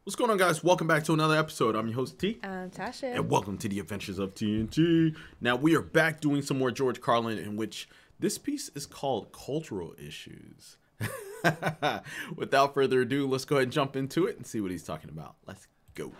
What's going on, guys? Welcome back to another episode. I'm your host, T. I'm Tasha. And welcome to the Adventures of TNT. Now, we are back doing some more George Carlin, in which this piece is called Cultural Issues. Without further ado, let's go ahead and jump into it and see what he's talking about. Let's go.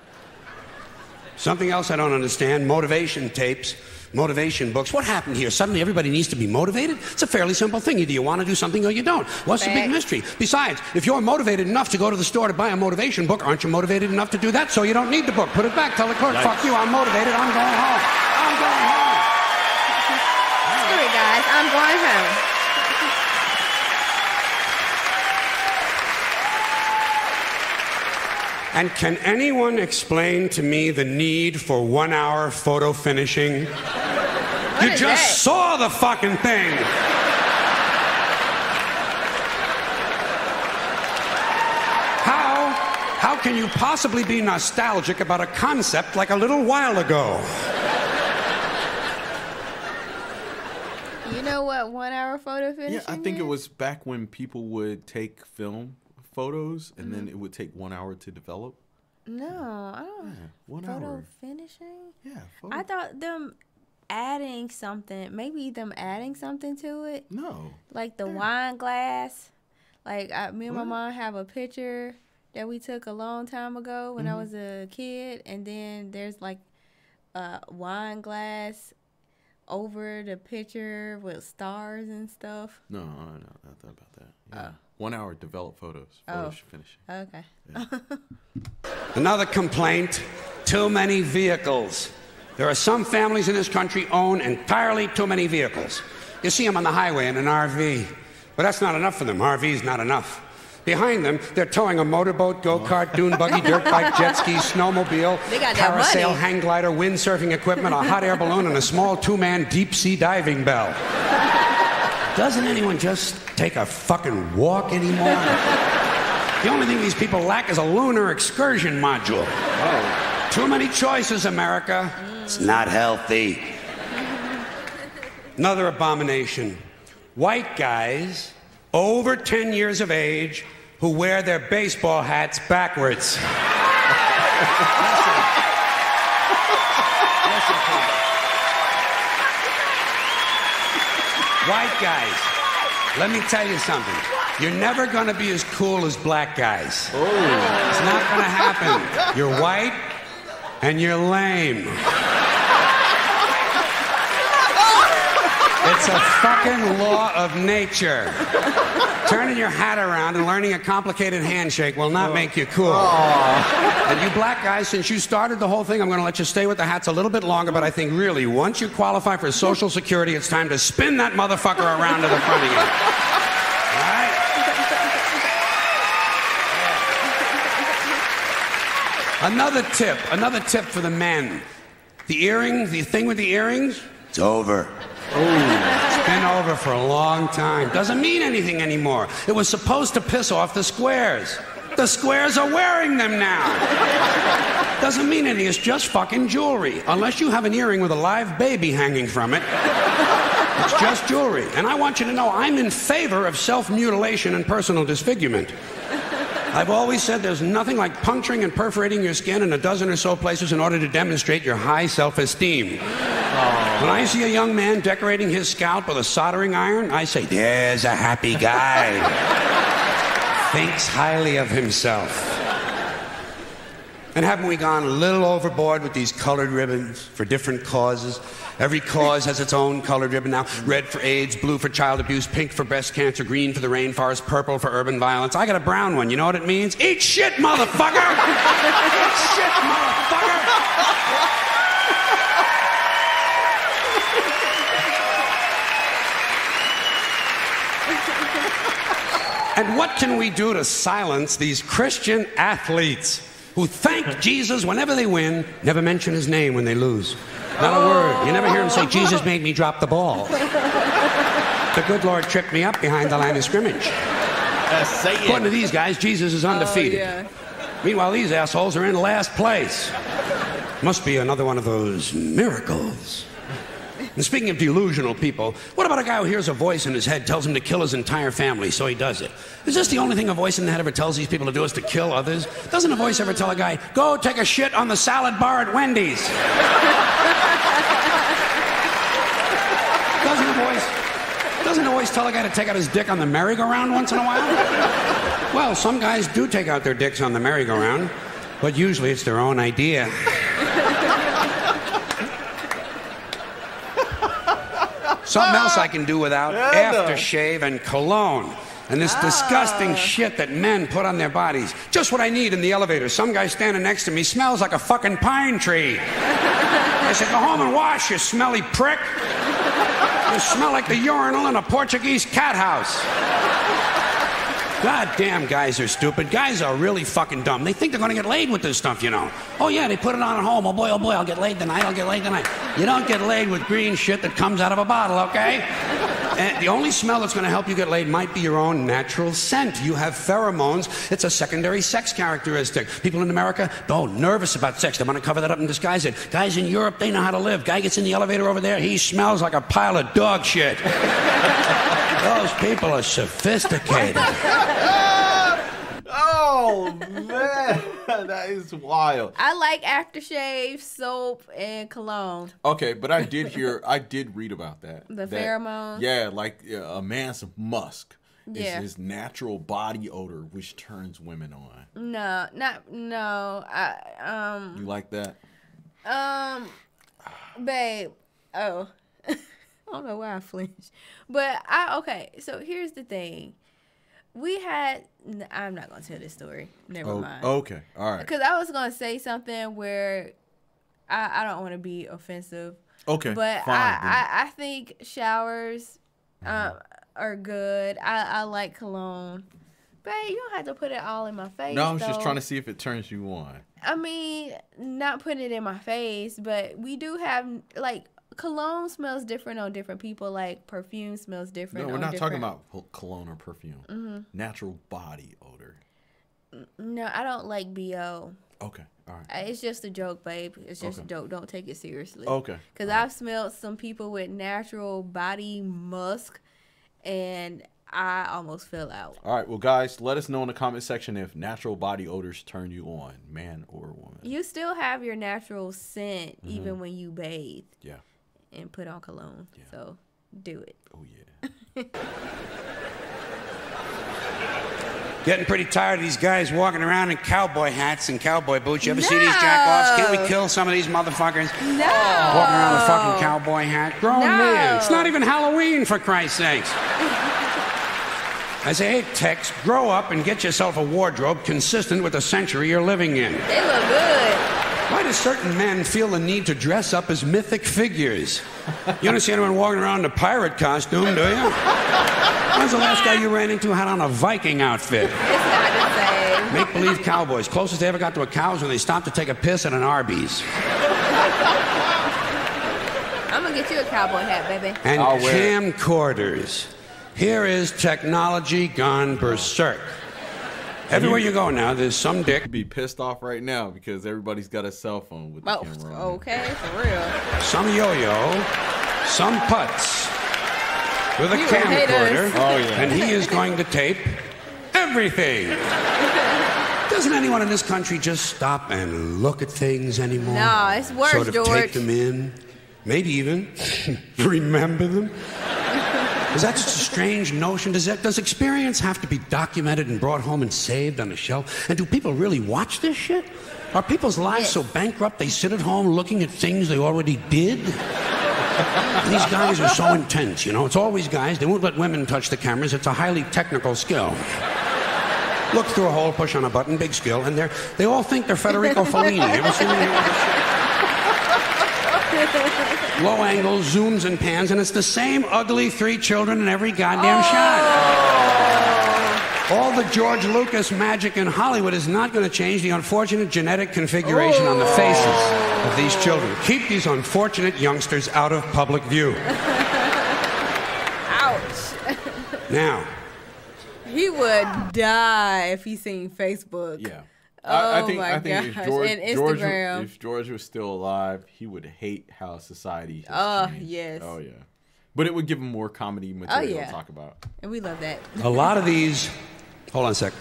Something else I don't understand, motivation tapes, motivation books. What happened here? Suddenly everybody needs to be motivated? It's a fairly simple thing. Either you want to do something or you don't. What's the big mystery? Besides, if you're motivated enough to go to the store to buy a motivation book, aren't you motivated enough to do that? So you don't need the book. Put it back. Tell the clerk, fuck you, I'm motivated. I'm going home. I'm going home. Screw it, guys. I'm going home. And can anyone explain to me the need for 1 hour photo finishing? You just saw the fucking thing. How can you possibly be nostalgic about a concept like a little while ago? You know what 1 hour photo finishing Yeah, I think it was back when people would take film photos and then it would take 1 hour to develop. No, I don't. Yeah, 1 photo hour. finishing? Yeah, photo. I thought them adding something, maybe them adding something to it. No. Like the wine glass. Like me and my mom have a picture that we took a long time ago when I was a kid. And then there's like a wine glass over the picture with stars and stuff. No, nothing about that. Yeah. 1 hour develop photos. Photos finishing. Okay. Yeah. Another complaint, too many vehicles. There are some families in this country own entirely too many vehicles. You see them on the highway in an RV. But that's not enough for them. RV's not enough. Behind them, they're towing a motorboat, go-kart, dune buggy, dirt bike, jet ski, snowmobile, parasail, hang glider, windsurfing equipment, a hot air balloon, and a small two-man deep-sea diving bell. Doesn't anyone just take a fucking walk anymore? The only thing these people lack is a lunar excursion module. Oh. Too many choices, America. It's not healthy. Another abomination. White guys over 10 years of age who wear their baseball hats backwards. White guys, let me tell you something. You're never going to be as cool as black guys. Oh. It's not going to happen. You're white and you're lame. It's a fucking law of nature. Turning your hat around and learning a complicated handshake will not make you cool. And you black guys, since you started the whole thing, I'm going to let you stay with the hats a little bit longer, but I think really, once you qualify for Social Security, it's time to spin that motherfucker around to the front again. All right? Another tip for the men. The earring, the thing with the earrings, it's over. It's been over for a long time. Doesn't mean anything anymore. It was supposed to piss off the squares. The squares are wearing them now. Doesn't mean anything. It's just fucking jewelry. Unless you have an earring with a live baby hanging from it. It's just jewelry. And I want you to know I'm in favor of self-mutilation and personal disfigurement. I've always said there's nothing like puncturing and perforating your skin in a dozen or so places in order to demonstrate your high self-esteem. When I see a young man decorating his scalp with a soldering iron, I say, there's a happy guy. Thinks highly of himself. And haven't we gone a little overboard with these colored ribbons for different causes? Every cause has its own colored ribbon now. Red for AIDS, blue for child abuse, pink for breast cancer, green for the rainforest, purple for urban violence. I got a brown one. You know what it means? Eat shit, motherfucker! Eat shit, motherfucker! And what can we do to silence these Christian athletes who thank Jesus whenever they win, never mention his name when they lose? Not a word. You never hear him say, Jesus made me drop the ball. The good Lord tripped me up behind the line of scrimmage. According to these guys, Jesus is undefeated. Meanwhile, these assholes are in last place. Must be another one of those miracles. And speaking of delusional people, what about a guy who hears a voice in his head tells him to kill his entire family, so he does it? Is this the only thing a voice in the head ever tells these people to do is to kill others? Doesn't a voice ever tell a guy, go take a shit on the salad bar at Wendy's? Doesn't a voice tell a guy to take out his dick on the merry-go-round once in a while? Well, some guys do take out their dicks on the merry-go-round, but usually it's their own idea. Something else I can do without aftershave and cologne. And this disgusting shit that men put on their bodies. Just what I need in the elevator. Some guy standing next to me smells like a fucking pine tree. I said, go home and wash, you smelly prick. You smell like the urinal in a Portuguese cat house. God damn, guys are stupid. Guys are really fucking dumb. They think they're gonna get laid with this stuff, you know. Oh yeah, they put it on at home. Oh boy, I'll get laid tonight, I'll get laid tonight. You don't get laid with green shit that comes out of a bottle, okay? And the only smell that's gonna help you get laid might be your own natural scent. You have pheromones. It's a secondary sex characteristic. People in America, nervous about sex. They wanna cover that up and disguise it. Guys in Europe, they know how to live. Guy gets in the elevator over there, he smells like a pile of dog shit. Those people are sophisticated. Oh, man. That is wild. I like aftershave, soap, and cologne. Okay, but I did read about that. The pheromones? Yeah, like a man's musk is his natural body odor, which turns women on. No. You like that? Babe. Oh. I don't know why I flinched. But, okay, so here's the thing. I'm not going to tell this story. Never mind. Okay, all right. Because I was going to say something where I don't want to be offensive. Okay, but fine, I think showers are good. I like cologne. Babe, you don't have to put it all in my face. No, I was just trying to see if it turns you on. I mean, not putting it in my face, but we do have, like, cologne smells different on different people. Like perfume smells different. No, we're not talking about cologne or perfume. Mm-hmm. Natural body odor. No, I don't like BO. Okay, all right. It's just a joke, babe. It's just a joke. Don't take it seriously. Okay. Because I've smelled some people with natural body musk, and I almost fell out. All right, well, guys, let us know in the comment section if natural body odors turn you on, man or woman. You still have your natural scent even when you bathe. Yeah. And put on cologne. Yeah. So do it. Oh, yeah. Getting pretty tired of these guys walking around in cowboy hats and cowboy boots. You ever see these jack-offs? Can't we kill some of these motherfuckers? No. Walking around with a fucking cowboy hat. Grown man. It's not even Halloween, for Christ's sakes. I say, hey, Tex, grow up and get yourself a wardrobe consistent with the century you're living in. They look good. Why do certain men feel the need to dress up as mythic figures? You don't see anyone walking around in a pirate costume, do you? When's the last guy you ran into who had on a Viking outfit? It's not the same. Make-believe cowboys. Closest they ever got to a cow is when they stopped to take a piss at an Arby's. I'm going to get you a cowboy hat, baby. And camcorders. Here is technology gone berserk. Everywhere you go now, there's some dick. Be pissed off right now because everybody's got a cell phone with the camera on. Okay, for real. Some yo-yo, some putz with a camcorder. Oh, yeah. And he is going to tape everything. Doesn't anyone in this country just stop and look at things anymore? No, it's worse, sort of George. Take them in, maybe even remember them. Is that just a strange notion? Does experience have to be documented and brought home and saved on a shelf? And do people really watch this shit? Are people's lives so bankrupt they sit at home looking at things they already did? These guys are so intense, you know. It's always guys. They won't let women touch the cameras. It's a highly technical skill. Look through a hole, push on a button, big skill, and they all think they're Federico Fellini. Ever seen them? Low angles, zooms, and pans, and it's the same ugly 3 children in every goddamn shot. All the George Lucas magic in Hollywood is not going to change the unfortunate genetic configuration on the faces of these children. Keep these unfortunate youngsters out of public view. Ouch. Now. He would die if he seen Facebook. Yeah. Oh I my think gosh. George, And Instagram. if George was still alive, he would hate how society has Oh, changed. yes. Oh yeah. But it would give him more comedy material yeah. to talk about. And we love that. A lot of these, hold on a sec.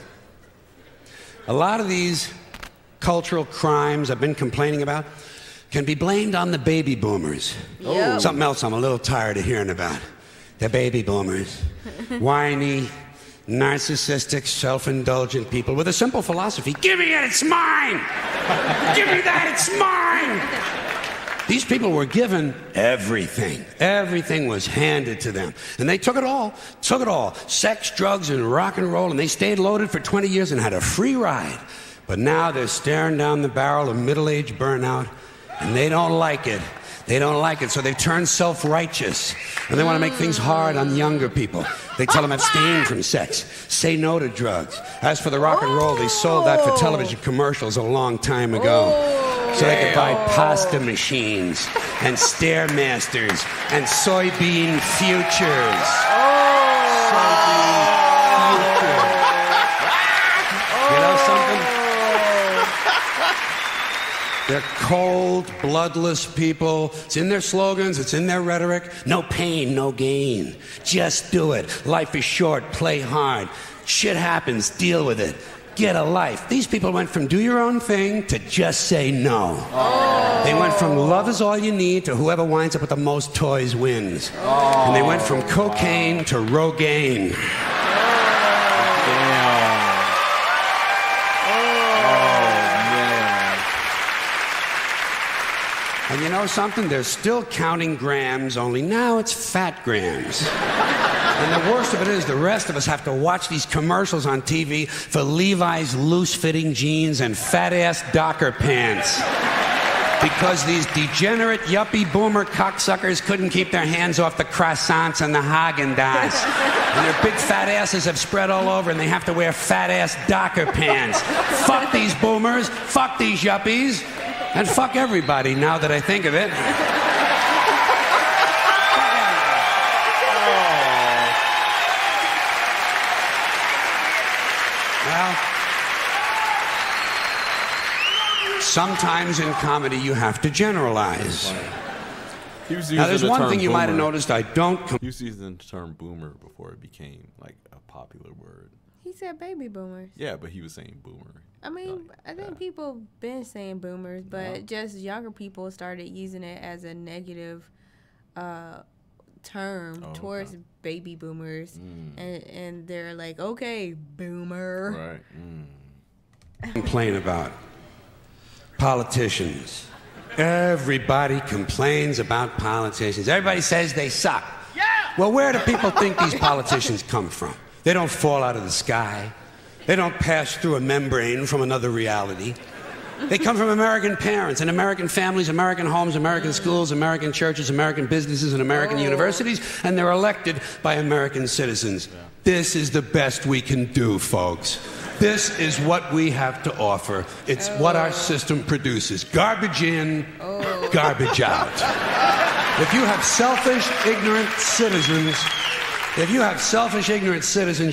A lot of these cultural crimes I've been complaining about can be blamed on the baby boomers. Yep. Something else I'm a little tired of hearing about. The baby boomers. Whiny, narcissistic, self-indulgent people with a simple philosophy. Give me it, it's mine! Give me that, it's mine! These people were given everything. Everything was handed to them. And they took it all. Took it all. Sex, drugs, and rock and roll. And they stayed loaded for 20 years and had a free ride. But now they're staring down the barrel of middle-age burnout, and they don't like it. They don't like it, so they've turned self-righteous. And they want to make things hard on younger people. They tell them abstain from sex, say no to drugs. As for the rock and roll, they sold that for television commercials a long time ago. So they could buy pasta machines and Stairmasters and soybean futures. Soybean futures. You know something? They're cold, bloodless people. It's in their slogans, it's in their rhetoric. No pain, no gain. Just do it. Life is short, play hard. Shit happens, deal with it. Get a life. These people went from do your own thing to just say no. Oh. They went from love is all you need to whoever winds up with the most toys wins. Oh. And they went from cocaine to Rogaine. And you know something? They're still counting grams, only now it's fat grams. And the worst of it is the rest of us have to watch these commercials on TV for Levi's loose-fitting jeans and fat-ass Docker pants. Because these degenerate, yuppie, boomer cocksuckers couldn't keep their hands off the croissants and the Haagen-Dazs. And their big fat asses have spread all over and they have to wear fat-ass Docker pants. Fuck these boomers, fuck these yuppies. And fuck everybody, now that I think of it. Well, sometimes in comedy you have to generalize. Now, there's one thing you might have noticed I don't... He was using the term boomer before it became, like, a popular word. He said baby boomers. Yeah, but he was saying boomer. I mean, I think people been saying boomers, but just younger people started using it as a negative term towards baby boomers, and they're like, okay, boomer. Right. Complain about politicians. Everybody complains about politicians. Everybody says they suck. Yeah. Well, where do people think these politicians come from? They don't fall out of the sky. They don't pass through a membrane from another reality. They come from American parents and American families, American homes, American schools, American churches, American businesses, and American universities, and they're elected by American citizens. Yeah. This is the best we can do, folks. This is what we have to offer. It's what our system produces. Garbage in, garbage out. If you have selfish, ignorant citizens,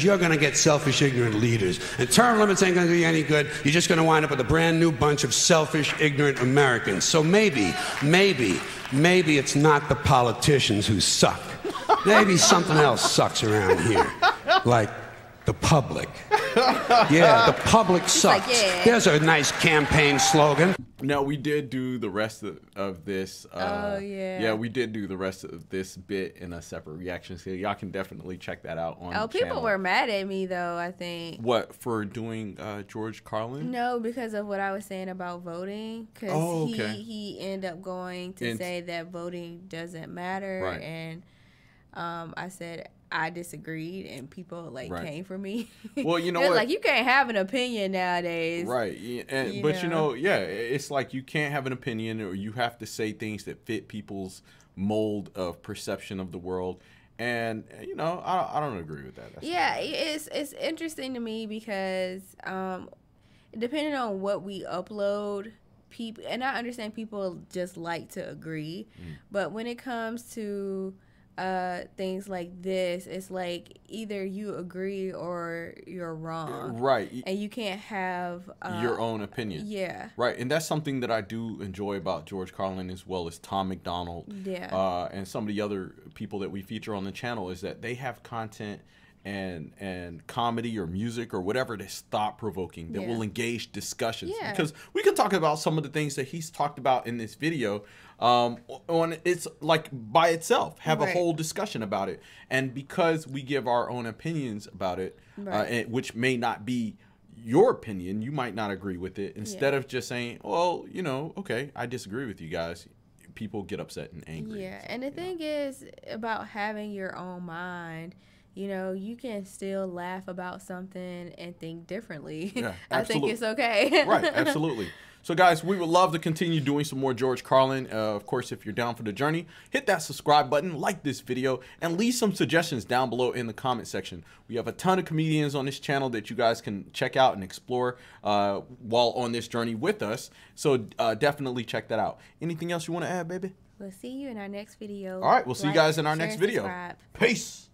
you're going to get selfish, ignorant leaders. And term limits ain't going to do you any good. You're just going to wind up with a brand new bunch of selfish, ignorant Americans. So maybe it's not the politicians who suck. Maybe something else sucks around here. Like the public. Yeah, the public sucks. Like, yeah. There's a nice campaign slogan. Now, we did do the rest of this. Yeah, we did do the rest of this bit in a separate reaction. So y'all can definitely check that out on the people channel. were mad at me, though, I think. What, for doing George Carlin? No, because of what I was saying about voting. Because he ended up going to say that voting doesn't matter. Right. And I said... I disagreed, and people came for me. Well, you know what? Like, you can't have an opinion nowadays, right? But it's like you can't have an opinion, or you have to say things that fit people's mold of perception of the world. And I don't agree with that. It's interesting to me because depending on what we upload, people, and I understand people just like to agree, but when it comes to things like this, it's like either you agree or you're wrong. Right. And you can't have your own opinion. Yeah. Right. And that's something that I do enjoy about George Carlin, as well as Tom McDonald. Yeah. And some of the other people that we feature on the channel, is that they have content and comedy or music or whatever that's thought-provoking, that will engage discussions. Yeah. Because we can talk about some of the things that he's talked about in this video on it's like by itself, have a whole discussion about it. And because we give our own opinions about it, which may not be your opinion, you might not agree with it, instead of just saying, well, you know, okay, I disagree with you guys, people get upset and angry. Yeah. And the thing is about having your own mind, you know, you can still laugh about something and think differently. Yeah, I think it's okay. Right, absolutely. So, guys, we would love to continue doing some more George Carlin. Of course, if you're down for the journey, hit that subscribe button, like this video, and leave some suggestions down below in the comment section. We have a ton of comedians on this channel that you guys can check out and explore while on this journey with us. So, definitely check that out. Anything else you want to add, baby? We'll see you in our next video. All right, we'll see you guys in our next video. Subscribe. Peace.